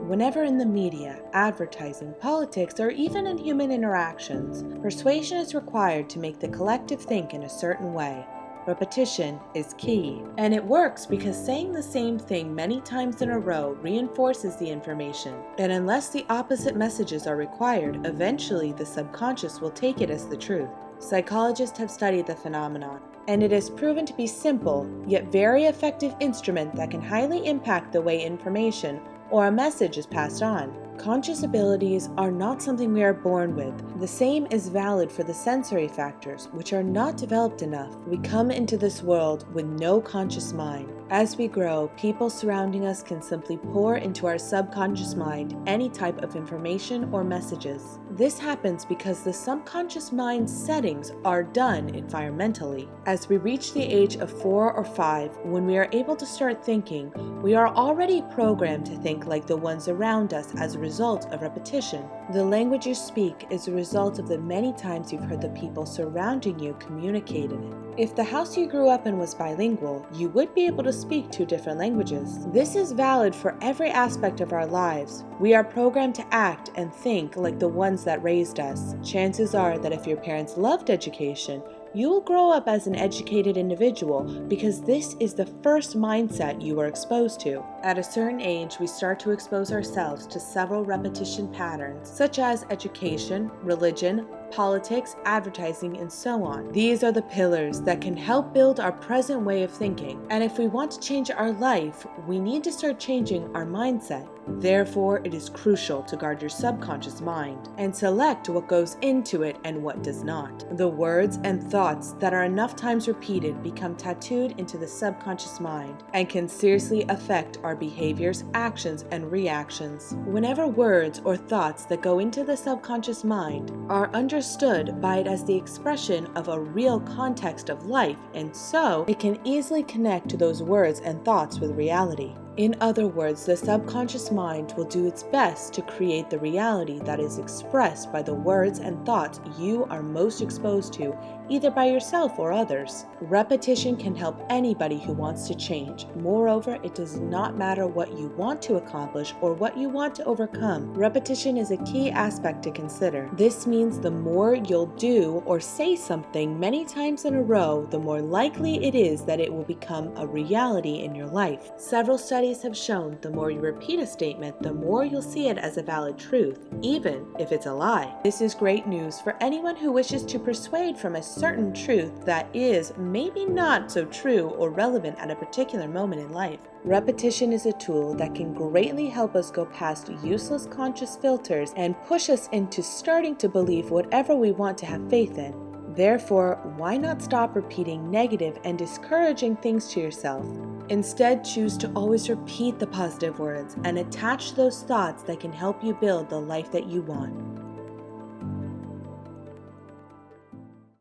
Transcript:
Whenever in the media, advertising, politics, or even in human interactions, persuasion is required to make the collective think in a certain way. Repetition is key, and it works because saying the same thing many times in a row reinforces the information, and unless the opposite messages are required, eventually the subconscious will take it as the truth. Psychologists have studied the phenomenon, and it has proven to be simple, yet very effective instrument that can highly impact the way information or a message is passed on. Conscious abilities are not something we are born with. The same is valid for the sensory factors, which are not developed enough. We come into this world with no conscious mind. As we grow, people surrounding us can simply pour into our subconscious mind any type of information or messages. This happens because the subconscious mind settings are done environmentally. As we reach the age of 4 or 5, when we are able to start thinking, we are already programmed to think like the ones around us as a result of repetition. The language you speak is a result of the many times you've heard the people surrounding you communicate in it. If the house you grew up in was bilingual, you would be able to speak 2 different languages. This is valid for every aspect of our lives. We are programmed to act and think like the ones that raised us. Chances are that if your parents loved education, you will grow up as an educated individual because this is the first mindset you were exposed to. At a certain age, we start to expose ourselves to several repetition patterns, such as education, religion, politics, advertising, and so on. These are the pillars that can help build our present way of thinking. And if we want to change our life, we need to start changing our mindset. Therefore, it is crucial to guard your subconscious mind and select what goes into it and what does not. The words and thoughts that are enough times repeated become tattooed into the subconscious mind and can seriously affect our behaviors, actions, and reactions. Whenever words or thoughts that go into the subconscious mind are understood by it as the expression of a real context of life, and so it can easily connect to those words and thoughts with reality. In other words, the subconscious mind will do its best to create the reality that is expressed by the words and thoughts you are most exposed to, either by yourself or others. Repetition can help anybody who wants to change. Moreover, it does not matter what you want to accomplish or what you want to overcome. Repetition is a key aspect to consider. This means the more you'll do or say something many times in a row, the more likely it is that it will become a reality in your life. Several studies have shown the more you repeat a statement, the more you'll see it as a valid truth, even if it's a lie. This is great news for anyone who wishes to persuade from a certain truth that is maybe not so true or relevant at a particular moment in life. Repetition is a tool that can greatly help us go past useless conscious filters and push us into starting to believe whatever we want to have faith in. Therefore, why not stop repeating negative and discouraging things to yourself? Instead, choose to always repeat the positive words and attach those thoughts that can help you build the life that you want.